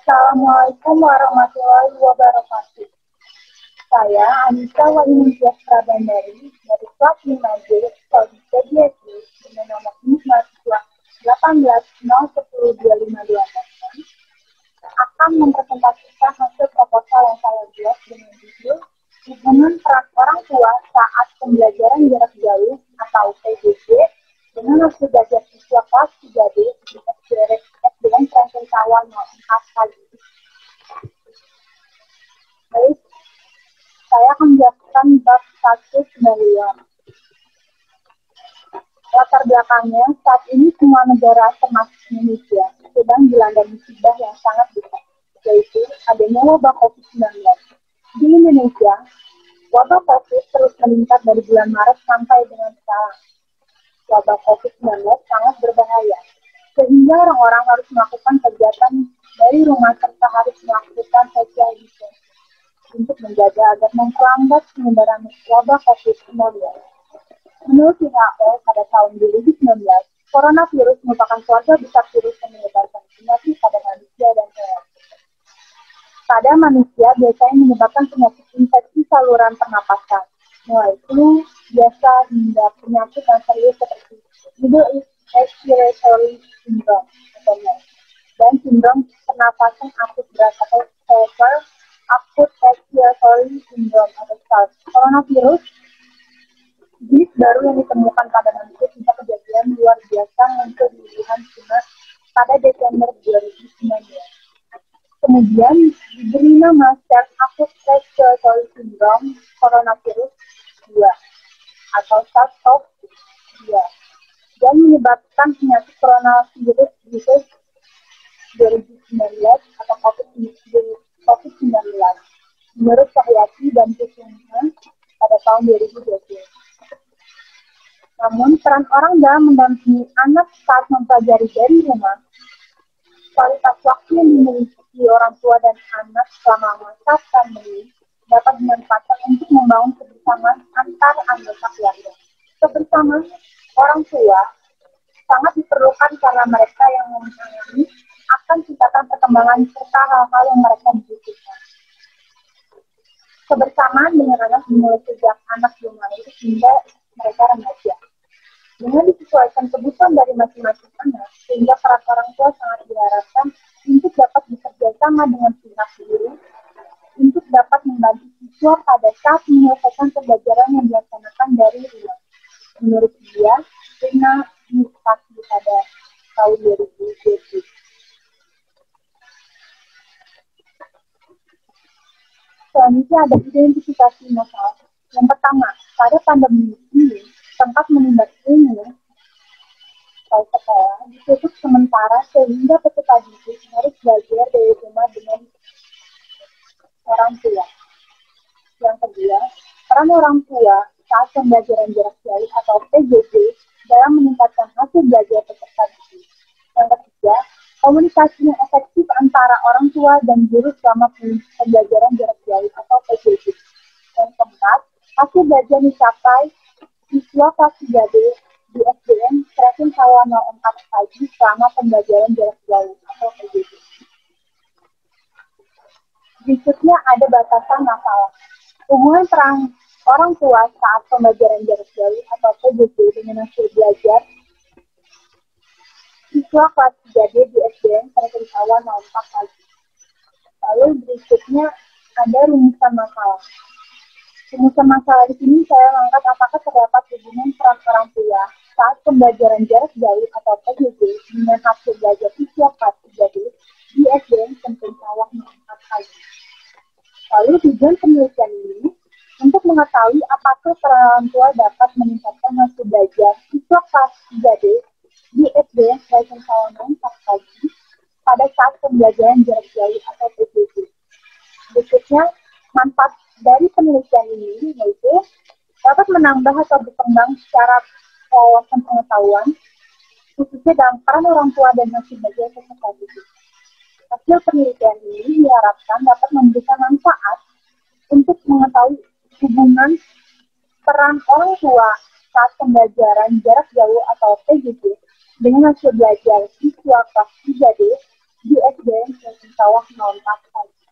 Assalamualaikum warahmatullahi wabarakatuh. Saya Anissa Wahyuningsih Prabandari dari kelas 5G Prodi PGSD dengan nomor mahasiswa 18010252 akan mempresentasikan hasil proposal yang saya buat dengan judul hubungan peran orang tua saat pembelajaran jarak jauh atau PJJ dengan hasil belajar siswa kelas 3D di SDN Trenggalek Sawah 04 pagi. Baik, saya akan menjelaskan bab 1 pendahuluan. Latar belakangnya, saat ini semua negara termasuk Indonesia sedang dilanda musibah yang sangat besar, yaitu adanya wabah COVID-19. Di Indonesia, wabah COVID terus meningkat dari bulan Maret sampai dengan sekarang. Wabah COVID-19 sangat berbahaya, sehingga orang-orang harus melakukan kegiatan dari rumah serta harus melakukan social distancing untuk menjaga agar memperlambat penyebaran wabah COVID-19. Menurut WHO, pada tahun 2019, coronavirus merupakan keluarga besar virus yang menyebarkan penyakit pada manusia dan hewan. Pada manusia, biasanya menyebabkan penyakit infeksi saluran pernapasan, mulai flu, biasa hingga penyakit yang serius seperti Middle East Respiratory Syndrome atau MERS, dan sindrom pernapasan akut berat atau Severe Acute Respiratory Syndrome atau SARS. Coronavirus jenis baru yang ditemukan pada manusia bisa kejadian luar biasa muncul di Wuhan, China pada Desember 2019. Kemudian diberi nama SARS Acute Respiratory Syndrome Coronavirus 2 atau SARS-CoV-2 dan menyebabkan penyakit coronavirus disease 2019 atau COVID-19 menurut Cahyati dan Kusuma pada tahun 2020. Namun, peran orang dalam mendampingi anak saat mempelajari dari rumah, kualitas waktu yang dimiliki orang tua dan anak selama masa pandemi dapat dimanfaatkan untuk membangun kebersamaan antar anggota keluarga. Kebersamaan orang tua sangat diperlukan karena mereka yang memahami akan tingkatan perkembangan serta hal-hal yang mereka butuhkan. Kebersamaan dengan anak dimulai sejak anak belum lahir hingga mereka remaja. Dengan disesuaikan kebutuhan dari masing-masing anak, sehingga peran orang tua sangat diharapkan untuk dapat bekerja sama dengan pihak guru, untuk dapat membantu siswa pada saat menyelesaikan pembelajaran yang dilaksanakan dari rumah. Menurut dia, Rina Mustaqi pada tahun 2020. Selanjutnya ada identifikasi masalah. Yang pertama, pada pandemi ini, tempat menimba ilmu atau sekolah ditutup sementara sehingga peserta didik harus belajar dari rumah dengan orang tua. Yang kedua, peran orang tua saat pembelajaran jarak jauh atau PJJ dalam meningkatkan hasil belajar peserta didik. Yang ketiga, komunikasi yang efektif antara orang tua dan guru selama pembelajaran jarak jauh atau PJJ. Yang keempat, hasil belajar dicapai siswa kelas 3D di SDN Trenggalek Sawah 04 pagi selama pembelajaran jarak jauh atau PJJ. Berikutnya ada batasan masalah. Hubungan peran orang tua saat pembelajaran jarak jauh atau PJJ dengan hasil belajar siswa kelas 3D di SDN Trenggalek Sawah 04 pagi. Lalu berikutnya ada rumusan masalah. Rumusan masalah di sini saya angkat apakah terdapat hubungan peran orang tua saat pembelajaran jarak jauh atau PJJ dengan hasil belajar siswa kelas 3D di SDN Trenggalek Sawah 04 pagi. Lalu tujuan penelitian ini untuk mengetahui apakah peran orang tua dapat meningkatkan hasil belajar siswa kelas 3D di SDN Trenggalek Sawah 04 pagi pada saat pembelajaran jarak jauh atau PJJ. Berikutnya, manfaat dari penelitian ini yaitu dapat menambah atau berkembang secara wawasan pengetahuan, khususnya dalam peran orang tua dan hasil belajar peserta didik. Hasil penelitian ini diharapkan dapat memberikan manfaat untuk mengetahui hubungan peran orang tua saat pembelajaran jarak jauh atau PJJ dengan hasil belajar siswa kelas 3D di SDN Trenggalek Sawah 04 pagi.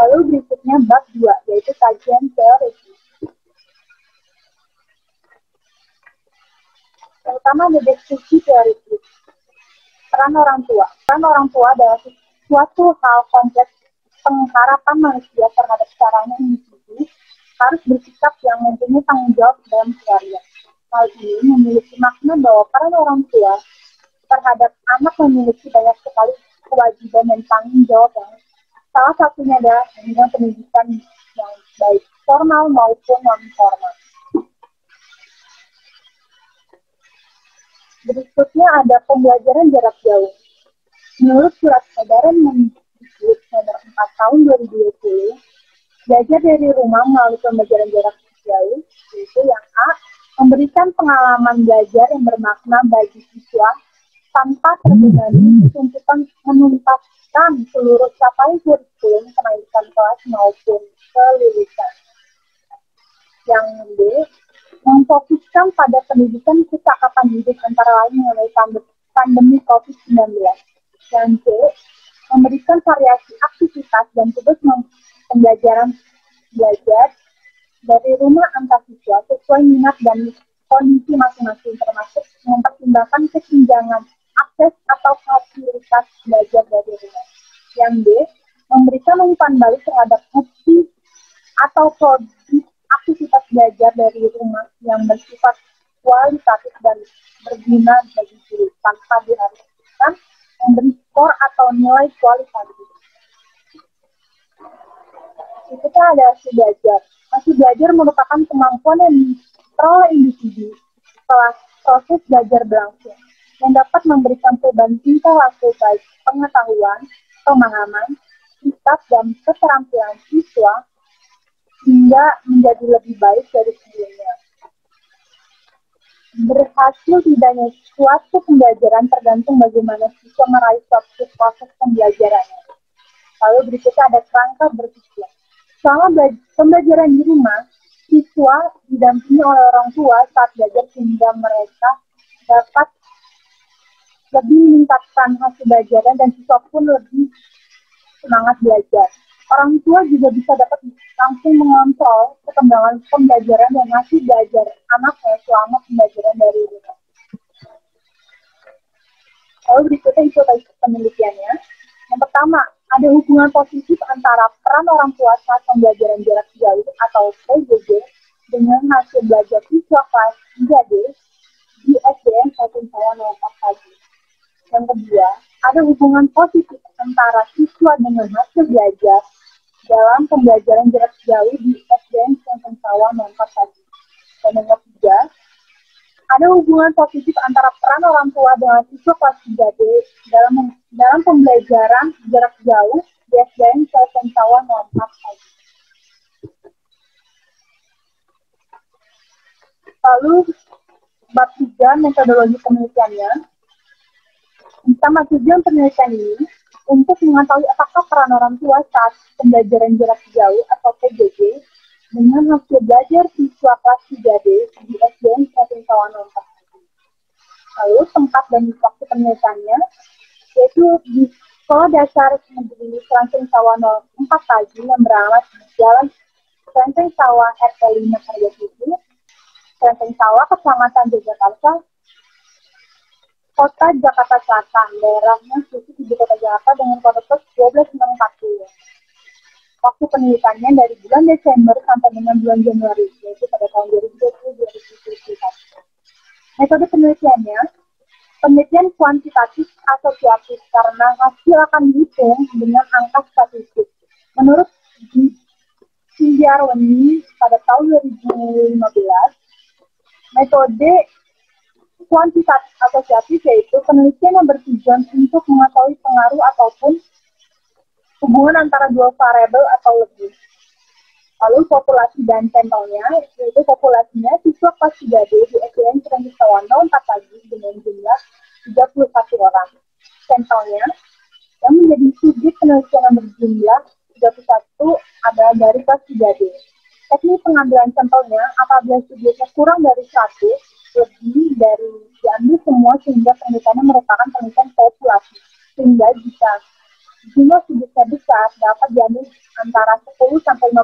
Lalu berikutnya bab 2, yaitu kajian teoritis. Yang pertama ada diskusi teoritis. Peran orang tua. Peran orang tua adalah suatu hal kompleks pengharapan manusia terhadap caranya individu harus bersikap yang mempunyai tanggung jawab dalam keluarga. Hal ini memiliki makna bahwa peran orang tua terhadap anak memiliki banyak sekali kewajiban dan tanggung jawab yang salah satunya adalah memberikan pendidikan yang baik formal maupun non formal. Berikutnya ada pembelajaran jarak jauh. Menurut surat edaran Mendikbud nomor 4 tahun 2020, belajar dari rumah melalui pembelajaran jarak jauh, yaitu yang A, memberikan pengalaman belajar yang bermakna bagi siswa tanpa terbebani tuntutan menuntaskan seluruh capaian kurikulum kenaikan kelas maupun kelulusan. Yang B, memfokuskan pada pendidikan kecakapan hidup antara lain mengenai pandemi COVID-19. Dan C, memberikan variasi aktivitas dan tugas pembelajaran belajar dari rumah antar siswa sesuai minat dan kondisi masing-masing, termasuk mempertimbangkan kesenjangan akses atau fasilitas belajar dari rumah. Yang D, memberikan umpan balik terhadap bukti atau produk aktivitas belajar dari rumah yang bersifat kualitatif dan berguna bagi guru tanpa diharuskan memberi skor atau nilai kualitatif. Berikutnya ada hasil belajar. Hasil belajar merupakan kemampuan yang diperoleh individu setelah proses belajar berlangsung yang dapat memberikan perubahan tingkah laku baik pengetahuan, pemahaman, sikap, dan keterampilan siswa hingga menjadi lebih baik dari sebelumnya. Berhasil tidaknya suatu pembelajaran tergantung bagaimana siswa meraih suatu proses pembelajarannya. Lalu berikutnya ada kerangka berpikir. Selama pembelajaran di rumah, siswa didampingi oleh orang tua saat belajar sehingga mereka dapat lebih meningkatkan hasil belajaran dan siswa pun lebih semangat belajar. Orang tua juga bisa dapat langsung mengontrol perkembangan pembelajaran dan hasil belajar anaknya selama pembelajaran dari rumah. Lalu berikutnya hipotesis penelitiannya. Yang pertama, ada hubungan positif antara peran orang tua saat pembelajaran jarak jauh atau PJJ dengan hasil belajar siswa kelas 3D di SDN Satu Sawah 04 pagi. Yang kedua, ada hubungan positif antara siswa dengan hasil belajar dalam pembelajaran jarak jauh di SDN Satu Sawah 04 pagi. Dan yang ketiga, ada hubungan positif antara peran orang tua dengan siswa kelas 3D dalam pembelajaran jarak jauh di SDN Satu Sawah 04 pagi. Lalu, bab 3 metodologi penelitiannya. Pertama, tujuan penelitian ini untuk mengetahui apakah peran orang tua saat pembelajaran jarak jauh atau PJJ dengan hasil belajar siswa kelas 3D di SDN Satu Sawah 04. Lalu tempat dan waktu penelitiannya yaitu di Sekolah Dasar Negeri Satu Sawah 04 pagi yang beralamat di Jalan Satu Sawah RT 5 Karyosusu, Satu Sawah, Kecamatan Jagakarsa, Kota Jakarta Selatan, daerahnya khusus Ibu Kota Jakarta dengan kode pos 12640. Waktu penelitiannya dari bulan Desember sampai dengan bulan Januari, yaitu pada tahun 2020-2021. Metode penelitiannya, penelitian kuantitatif asosiatif karena hasil akan dihitung dengan angka statistik. Menurut Sindiarwani pada tahun 2015, metode kuantitatif asosiatif yaitu penelitian yang bertujuan untuk mengetahui pengaruh ataupun hubungan antara dua variabel atau lebih. Lalu populasi dan sampelnya, yaitu populasinya siswa kelas 3D di SDN Satu Sawah 04 pagi dengan jumlah 31 orang. Sampelnya yang menjadi subjek penelitian yang berjumlah 31 adalah dari kelas 3D. Teknik pengambilan sampelnya apabila subjeknya kurang dari 1, lebih dari diambil semua sehingga penelitiannya merupakan penelitian populasi. Sehingga jika jumlah kubiknya besar, dapat diambil antara 10-15%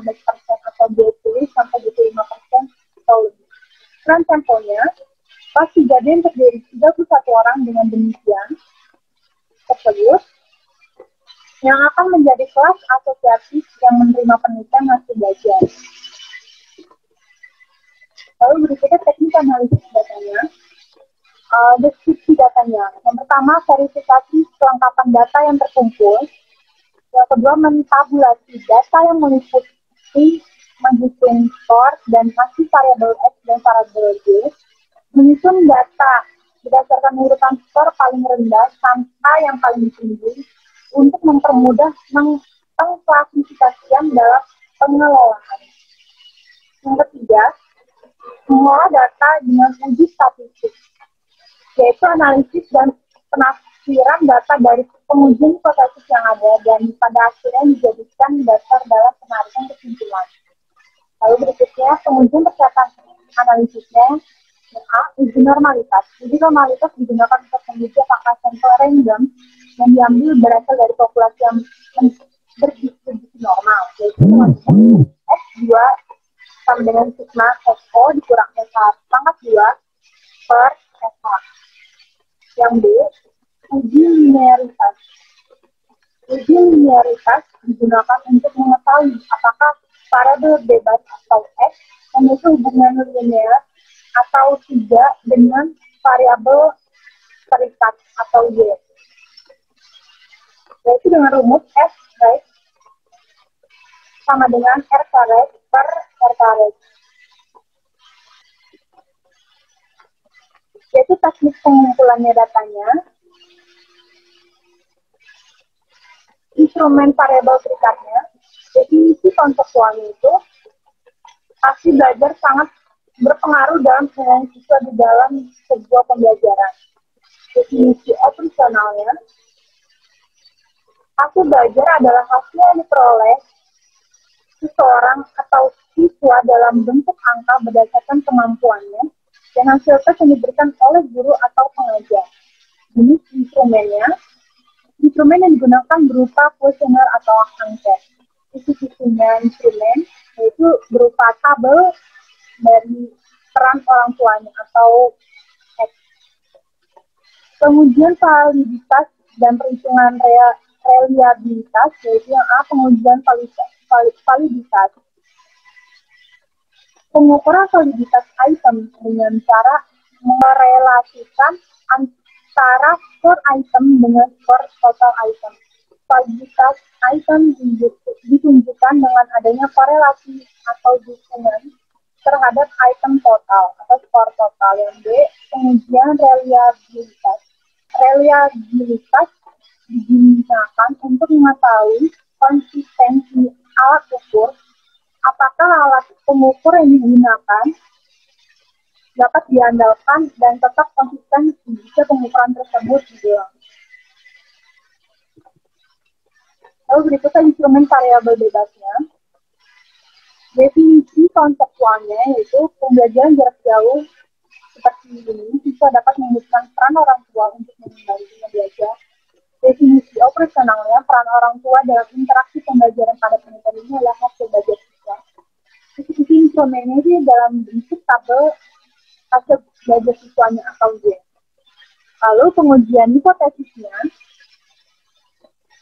atau 20-25% atau lebih. Peran sampelnya, kelas 3D terdiri 31 orang. Dengan demikian, tersebut yang akan menjadi kelas asosiatif yang menerima penelitian hasil belajar. Lalu berikutnya teknik analisis datanya. Deskripsi datanya. Yang pertama, verifikasi kelengkapan data yang terkumpul. Yang kedua, mentabulasi data yang meliputi menghitung skor dan hasil variabel X dan variabel Y. Menyusun data berdasarkan urutan skor paling rendah sampai yang paling tinggi untuk mempermudah pengklasifikasian dalam pengelolaan. Yang ketiga, mengolah data dengan uji statistik, yaitu analisis dan penafsiran data dari pengujian hipotesis yang ada dan pada akhirnya dijadikan dasar dalam penarikan kesimpulan. Lalu berikutnya, pengujian persyaratan analisisnya. A. Uji normalitas. Uji normalitas digunakan untuk menguji apakah sampel random yang diambil berasal dari populasi yang berdistribusi normal, yaitu S2 sama dengan sigma SO dikurang S1 pangkat 2 per SH. Yang B, uji linearitas. Uji linearitas digunakan untuk mengetahui apakah variabel bebas atau X memiliki hubungan linear atau tidak dengan variabel terikat atau Y. Yaitu dengan rumus S right sama dengan R caret per R caret. Yaitu teknik pengumpulannya datanya. Instrumen variabel terikatnya. Definisi konseptualnya itu pasti belajar sangat berpengaruh dalam penilaian siswa di dalam sebuah pembelajaran. Definisi operasionalnya, hasil belajar adalah hasil yang diperoleh seseorang atau siswa dalam bentuk angka berdasarkan kemampuannya dan hasil tes yang diberikan oleh guru atau pengajar. Jenis instrumennya, instrumen yang digunakan berupa kuesioner atau angket. Isi-isinya instrumen yaitu berupa tabel dari peran orang tuanya atau X. Pengujian validitas dan perhitungan reliabilitas, yaitu yang A, pengujian validitas. Pengukuran validitas item dengan cara merelasikan antara skor item dengan skor total item. Validitas item ditunjukkan dengan adanya korelasi atau dukungan terhadap item total atau skor total. Yang B, pengujian reliabilitas. Reliabilitas digunakan untuk mengetahui konsistensi alat ukur, apakah alat pengukur yang digunakan dapat diandalkan dan tetap konsisten jika pengukuran tersebut diulang. Lalu berikutnya instrumen variabel bebasnya. Definisi konseptualnya yaitu pembelajaran jarak jauh seperti ini siswa dapat menyebutkan peran orang tua untuk membantu belajar. Definisi operasionalnya, peran orang tua dalam interaksi pembelajaran pada penelitian ini adalah hasil belajar siswa. Definisi instrumennya ini dalam bentuk tabel hasil belajar siswanya atau G. Lalu pengujian hipotesisnya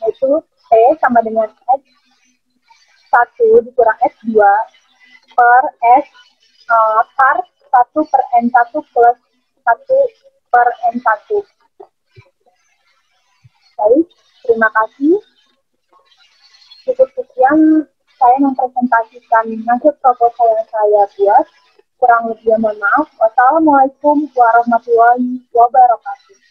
yaitu T sama dengan X1 dikurang S2 per S par 1 per N1 plus 1 per N1. Baik, terima kasih. Cukup sekian saya mempresentasikan hasil proposal yang saya buat. Kurang lebih mohon maaf. Wassalamualaikum warahmatullahi wabarakatuh.